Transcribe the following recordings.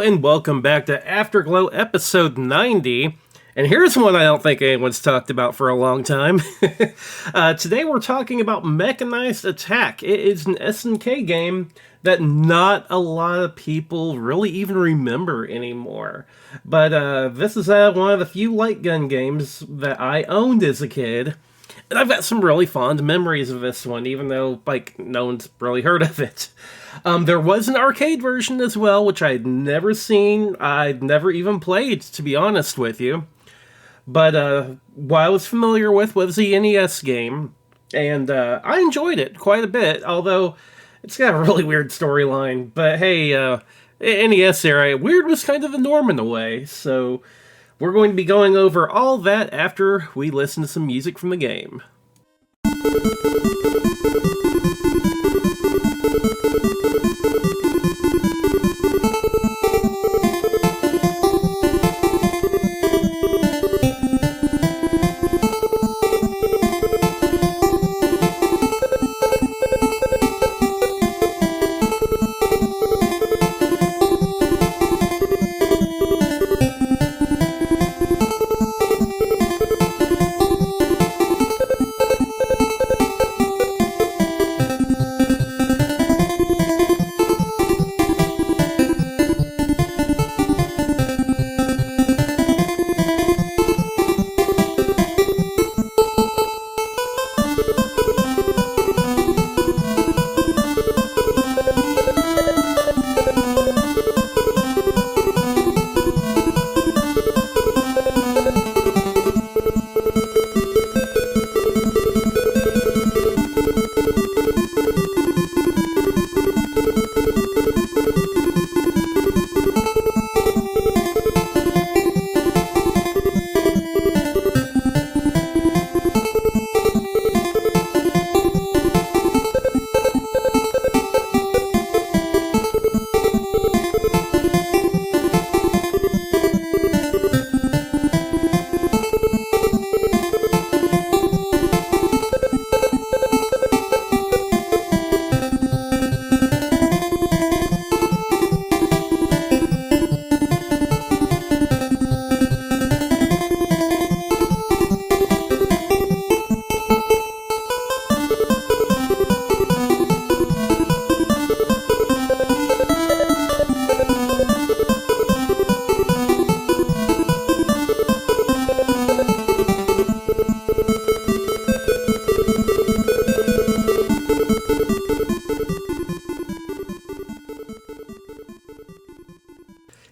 and welcome back to Afterglow episode 90. And here's one I don't think anyone's talked about for a long time. Today we're talking about Mechanized Attack. It is an SNK game that not a lot of people really even remember anymore. But this is one of the few light gun games that I owned as a kid. And I've got some really fond memories of this one, even though, no one's really heard of it. There was an arcade version as well, which I'd never seen. I'd never even played, to be honest with you. But what I was familiar with was the NES game, and I enjoyed it quite a bit, although it's got a really weird storyline. But hey, NES era, weird was kind of the norm in a way, so we're going to be going over all that after we listen to some music from the game.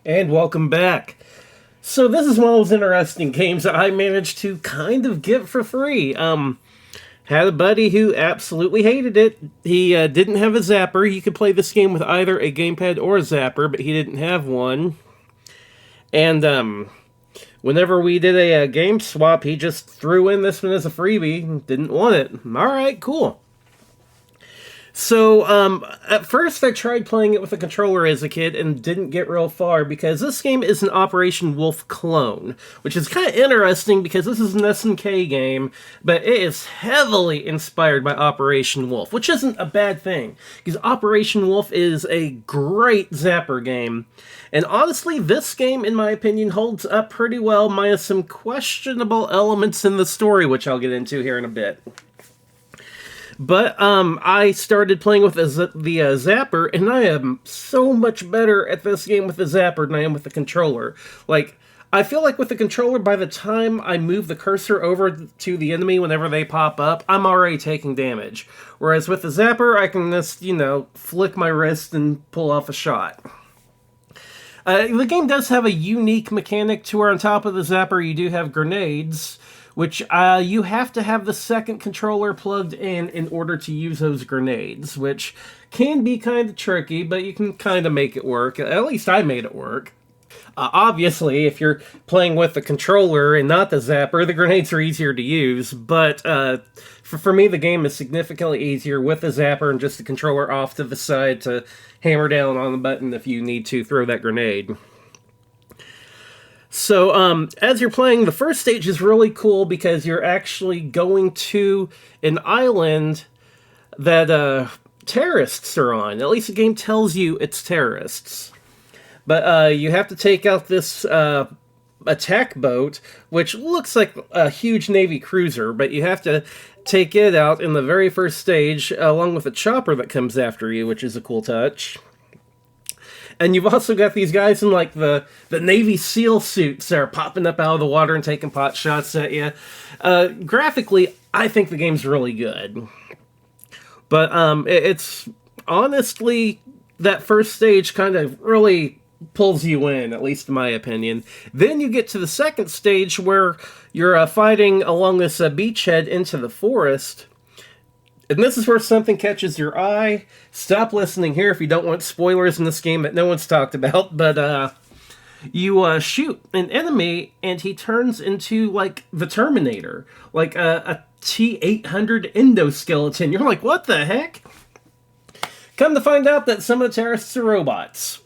And welcome back. So this is one of those interesting games that I managed to kind of get for free. Had a buddy who absolutely hated it. He didn't have a zapper. You could play this game with either a gamepad or a zapper, but he didn't have one. And whenever we did a game swap, he just threw in this one as a freebie. Didn't want it. Alright, cool. So, at first I tried playing it with a controller as a kid and didn't get real far because this game is an Operation Wolf clone, which is kind of interesting because this is an SNK game, but it is heavily inspired by Operation Wolf, which isn't a bad thing, because Operation Wolf is a great zapper game. And honestly, this game, in my opinion, holds up pretty well, minus some questionable elements in the story, which I'll get into here in a bit. But I started playing with the zapper, and I am so much better at this game with the zapper than I am with the controller. I feel like with the controller, by the time I move the cursor over to the enemy whenever they pop up, I'm already taking damage. Whereas with the zapper, I can just, flick my wrist and pull off a shot. The game does have a unique mechanic to where on top of the zapper you do have grenades, which you have to have the second controller plugged in order to use those grenades, which can be kind of tricky, but you can kind of make it work. At least I made it work. Obviously, if you're playing with the controller and not the zapper, the grenades are easier to use, but for me, the game is significantly easier with the zapper and just the controller off to the side to hammer down on the button if you need to throw that grenade. So, as you're playing, the first stage is really cool because you're actually going to an island that terrorists are on. At least the game tells you it's terrorists. But you have to take out this attack boat, which looks like a huge Navy cruiser, but you have to take it out in the very first stage, along with a chopper that comes after you, which is a cool touch. And you've also got these guys in, like, the Navy SEAL suits that are popping up out of the water and taking pot shots at you. Graphically, I think the game's really good. But it's honestly, that first stage kind of really pulls you in, at least in my opinion. Then you get to the second stage where you're fighting along this beachhead into the forest. And this is where something catches your eye. Stop listening here if you don't want spoilers in this game that no one's talked about. But you shoot an enemy, and he turns into, like, the Terminator. Like a T-800 endoskeleton. You're like, what the heck? Come to find out that some of the terrorists are robots.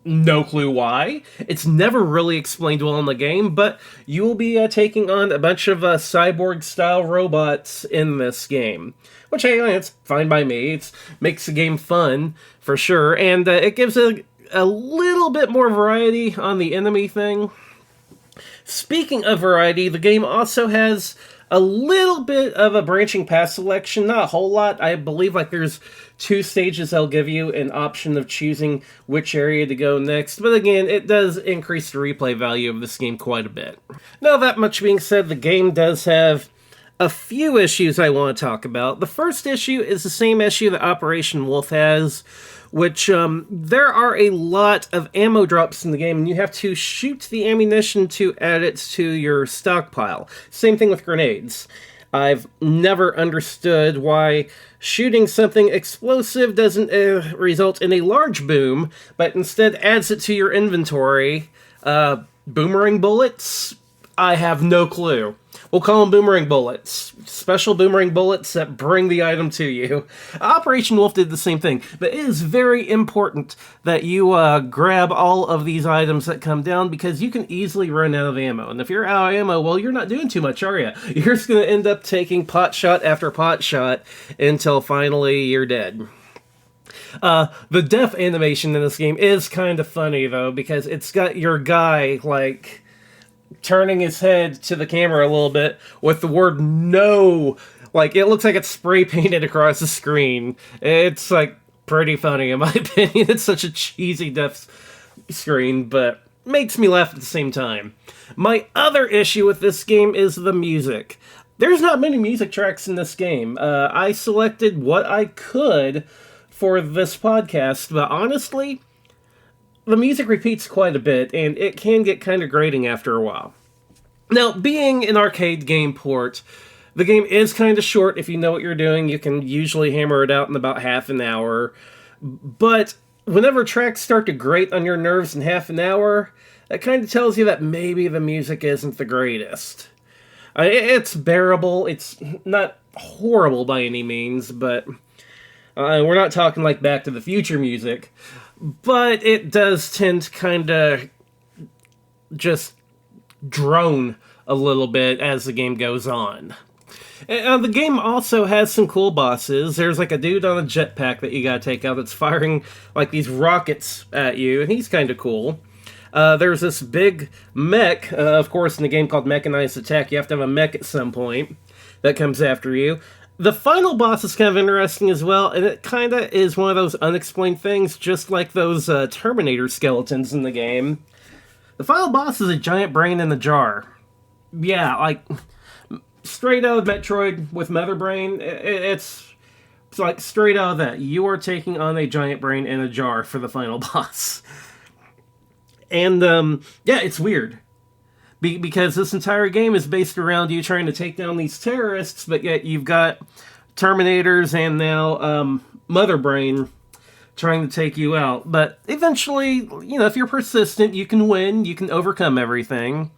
No clue why. It's never really explained well in the game, but you will be taking on a bunch of cyborg-style robots in this game. Which, hey, it's fine by me. It makes the game fun, for sure, and it gives a little bit more variety on the enemy thing. Speaking of variety, the game also has a little bit of a branching path selection, not a whole lot. I believe like there's 2 stages that'll give you an option of choosing which area to go next, but again, it does increase the replay value of this game quite a bit. Now, that much being said, the game does have a few issues I want to talk about. The first issue is the same issue that Operation Wolf has, which there are a lot of ammo drops in the game, and you have to shoot the ammunition to add it to your stockpile. Same thing with grenades. I've never understood why shooting something explosive doesn't result in a large boom, but instead adds it to your inventory. Boomerang bullets? I have no clue. We'll call them boomerang bullets. Special boomerang bullets that bring the item to you. Operation Wolf did the same thing, but it is very important that you grab all of these items that come down, because you can easily run out of ammo. And if you're out of ammo, well, you're not doing too much, are you? You're just going to end up taking pot shot after pot shot until finally you're dead. The death animation in this game is kind of funny, though, because it's got your guy, like, turning his head to the camera a little bit with the word no. Like, it looks like it's spray painted across the screen. It's, like, pretty funny, in my opinion. It's such a cheesy death screen, but makes me laugh at the same time. My other issue with this game is the music. There's not many music tracks in this game. I selected what I could for this podcast, but honestly, the music repeats quite a bit, and it can get kind of grating after a while. Now, being an arcade game port, the game is kind of short. If you know what you're doing, you can usually hammer it out in about half an hour. But whenever tracks start to grate on your nerves in half an hour, that kind of tells you that maybe the music isn't the greatest. It's bearable. It's not horrible by any means, but we're not talking like Back to the Future music. But it does tend to kind of just drone a little bit as the game goes on. And the game also has some cool bosses. There's like a dude on a jetpack that you gotta take out that's firing like these rockets at you, and he's kind of cool. There's this big mech, of course in a game called Mechanized Attack, you have to have a mech at some point that comes after you. The final boss is kind of interesting as well, and it kind of is one of those unexplained things, just like those Terminator skeletons in the game. The final boss is a giant brain in a jar. Yeah, like, straight out of Metroid with Mother Brain, it's like straight out of that. You are taking on a giant brain in a jar for the final boss. And, yeah, it's weird. Because this entire game is based around you trying to take down these terrorists, but yet you've got Terminators and now Mother Brain trying to take you out. But eventually, you know, if you're persistent, you can win, you can overcome everything.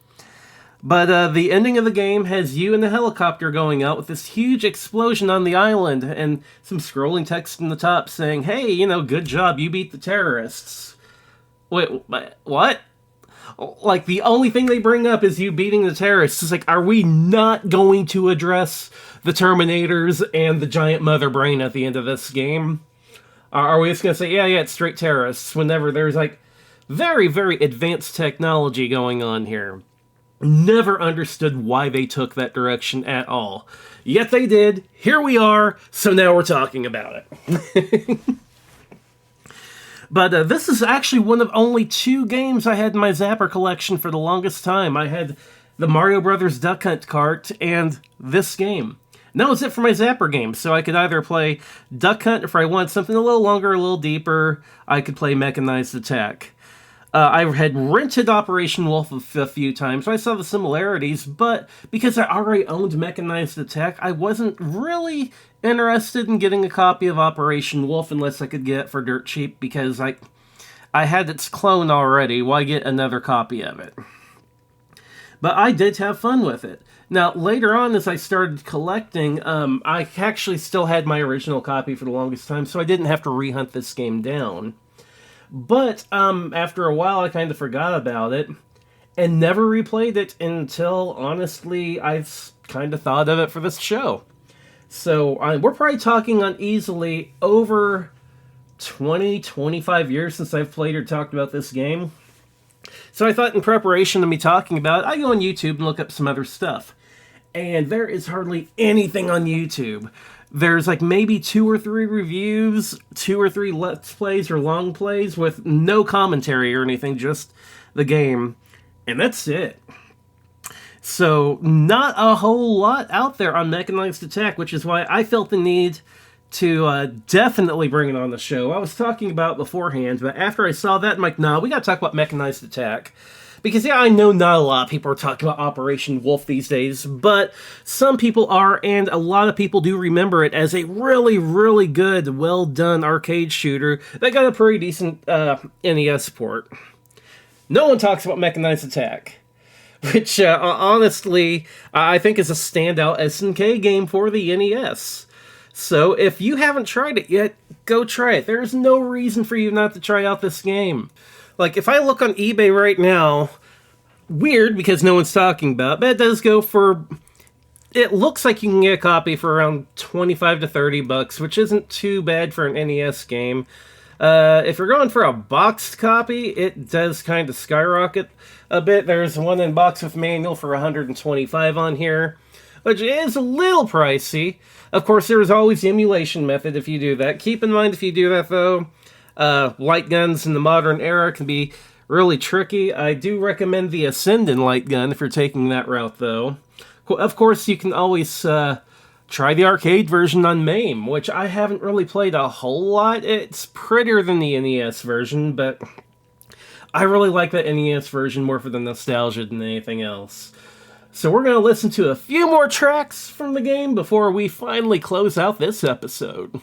But the ending of the game has you in the helicopter going out with this huge explosion on the island and some scrolling text in the top saying, hey, you know, good job, you beat the terrorists. Wait, what? Like, the only thing they bring up is you beating the terrorists. It's like, are we not going to address the Terminators and the giant Mother Brain at the end of this game? Are we just going to say, yeah, it's straight terrorists, whenever there's, like, Very, very advanced technology going on here. Never understood why they took that direction at all. Yet they did. Here we are, so now we're talking about it. But this is actually one of only 2 games I had in my Zapper collection for the longest time. I had the Mario Brothers Duck Hunt cart and this game. And that was it for my Zapper games, so I could either play Duck Hunt if I want something a little longer, a little deeper. I could play Mechanized Attack. I had rented Operation Wolf a few times, so I saw the similarities, but because I already owned Mechanized Attack, I wasn't really interested in getting a copy of Operation Wolf unless I could get it for dirt cheap, because I had its clone already. Why get another copy of it? But I did have fun with it. Now, later on, as I started collecting, I actually still had my original copy for the longest time, so I didn't have to rehunt this game down. But after a while, I kind of forgot about it and never replayed it until, honestly, I've kind of thought of it for this show. So we're probably talking on easily over 20, 25 years since I've played or talked about this game. So I thought in preparation to me talking about it, I go on YouTube and look up some other stuff. And there is hardly anything on YouTube. There's like maybe 2 or 3 reviews, 2 or 3 Let's Plays or long plays with no commentary or anything, just the game. And that's it. So, not a whole lot out there on Mechanized Attack, which is why I felt the need to definitely bring it on the show. I was talking about it beforehand, but after I saw that, I'm like, nah, we gotta talk about Mechanized Attack. Because, yeah, I know not a lot of people are talking about Operation Wolf these days, but some people are, and a lot of people do remember it as a really, really good, well-done arcade shooter that got a pretty decent NES port. No one talks about Mechanized Attack, which, honestly, I think is a standout SNK game for the NES. So, if you haven't tried it yet, go try it. There's no reason for you not to try out this game. Like, if I look on eBay right now, weird because no one's talking about it, but it does go for, it looks like you can get a copy for around 25 to 30 bucks, which isn't too bad for an NES game. If you're going for a boxed copy, it does kind of skyrocket a bit. There's one in box with manual for 125 on here, which is a little pricey. Of course, there's always the emulation method if you do that. Keep in mind if you do that, though, light guns in the modern era can be really tricky. I do recommend the Ascendant light gun if you're taking that route, though. Of course, you can always try the arcade version on MAME, which I haven't really played a whole lot. It's prettier than the NES version, but I really like that NES version more for the nostalgia than anything else. So we're going to listen to a few more tracks from the game before we finally close out this episode.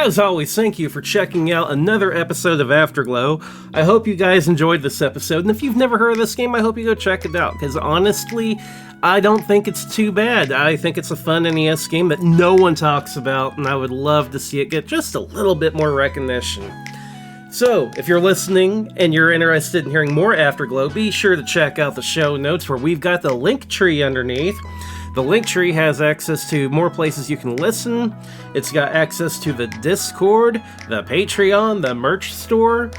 as always, thank you for checking out another episode of Afterglow. I hope you guys enjoyed this episode, and if you've never heard of this game, I hope you go check it out, because honestly, I don't think it's too bad. I think it's a fun NES game that no one talks about, and I would love to see it get just a little bit more recognition. So, if you're listening and you're interested in hearing more Afterglow, be sure to check out the show notes where we've got the link tree underneath. The link tree has access to more places you can listen. It's got access to the Discord, the Patreon, the merch store.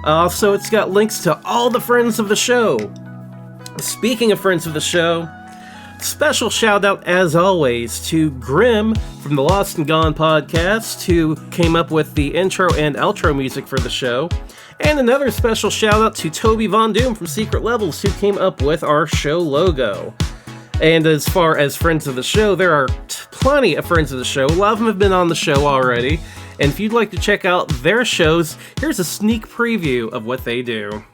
Also, it's got links to all the friends of the show. Speaking of friends of the show, special shout out, as always, to Grim from the Lost and Gone podcast, who came up with the intro and outro music for the show. And another special shout out to TobyVonDoom from Secret Levels, who came up with our show logo. And as far as friends of the show, there are plenty of friends of the show. A lot of them have been on the show already. And if you'd like to check out their shows, here's a sneak preview of what they do.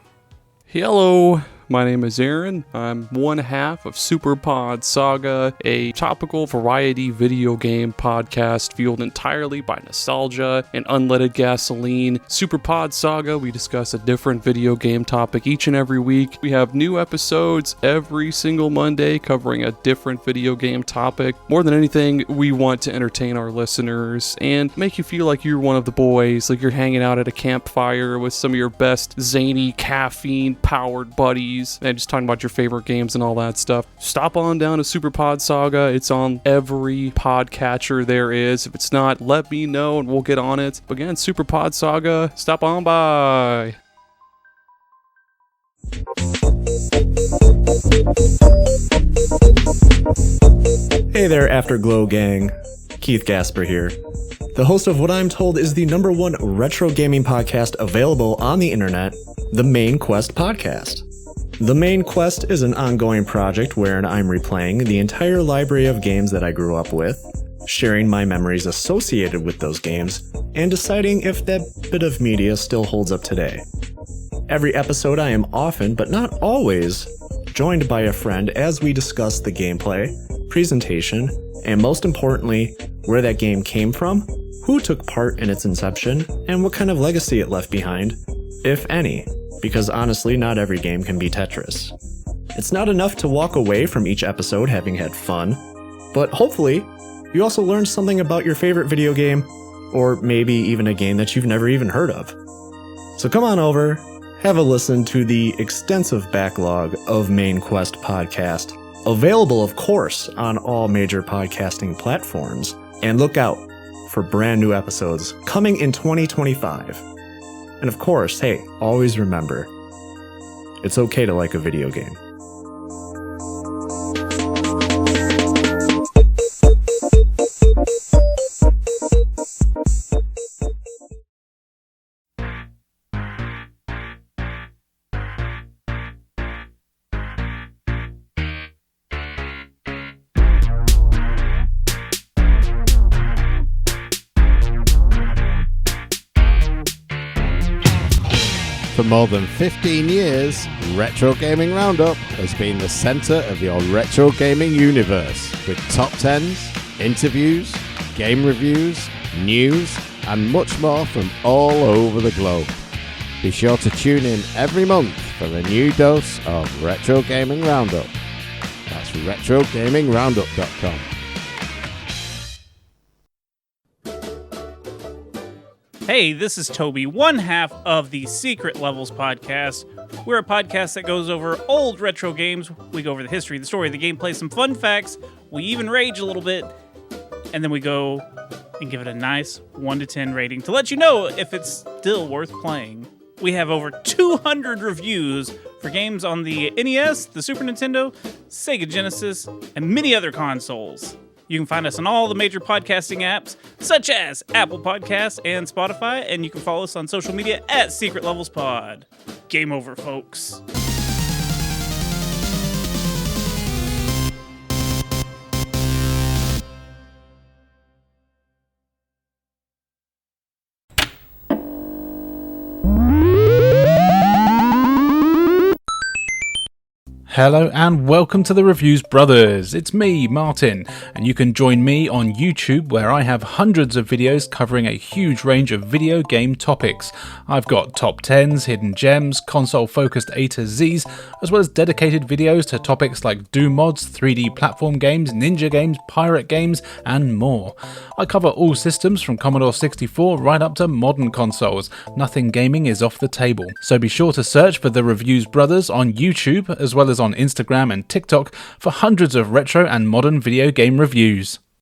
Hello, my name is Aaron. I'm one half of SuperPod Saga, a topical variety video game podcast fueled entirely by nostalgia and unleaded gasoline. SuperPod Saga, we discuss a different video game topic each and every week. We have new episodes every single Monday covering a different video game topic. More than anything, we want to entertain our listeners and make you feel like you're one of the boys, like you're hanging out at a campfire with some of your best zany, caffeine-powered buddies and just talking about your favorite games and all that stuff. Stop on down to SuperPod Saga. It's on every podcatcher there is. If it's not, let me know and we'll get on it. But again, SuperPod Saga, stop on by. Hey there, Afterglow gang. Keith Gasper here, the host of what I'm told is the #1 retro gaming podcast available on the internet, the Main Quest Podcast. The Main Quest is an ongoing project wherein I'm replaying the entire library of games that I grew up with, sharing my memories associated with those games, and deciding if that bit of media still holds up today. Every episode I am often, but not always, joined by a friend as we discuss the gameplay, presentation, and most importantly, where that game came from, who took part in its inception, and what kind of legacy it left behind, if any. Because honestly, not every game can be Tetris. It's not enough to walk away from each episode having had fun, but hopefully, you also learned something about your favorite video game, or maybe even a game that you've never even heard of. So come on over, have a listen to the extensive backlog of Main Quest podcast, available of course on all major podcasting platforms, and look out for brand new episodes coming in 2025. And of course, hey, always remember, it's okay to like a video game. For more than 15 years, Retro Gaming Roundup has been the centre of your retro gaming universe, with top 10s, interviews, game reviews, news, and much more from all over the globe. Be sure to tune in every month for a new dose of Retro Gaming Roundup. That's RetroGamingRoundup.com. Hey, this is Toby, one half of the Secret Levels podcast. We're a podcast that goes over old retro games. We go over the history, the story, the gameplay, some fun facts. We even rage a little bit. And then we go and give it a nice 1 to 10 rating to let you know if it's still worth playing. We have over 200 reviews for games on the NES, the Super Nintendo, Sega Genesis, and many other consoles. You can find us on all the major podcasting apps, such as Apple Podcasts and Spotify, and you can follow us on social media at Secret Levels Pod. Game over, folks. Hello and welcome to the Reviews Brothers. It's me, Martin, and you can join me on YouTube where I have hundreds of videos covering a huge range of video game topics. I've got top 10s, hidden gems, console-focused A to Zs, as well as dedicated videos to topics like Doom mods, 3D platform games, ninja games, pirate games, and more. I cover all systems from Commodore 64 right up to modern consoles. Nothing gaming is off the table. So be sure to search for the Reviews Brothers on YouTube, as well as on Instagram and TikTok for hundreds of retro and modern video game reviews.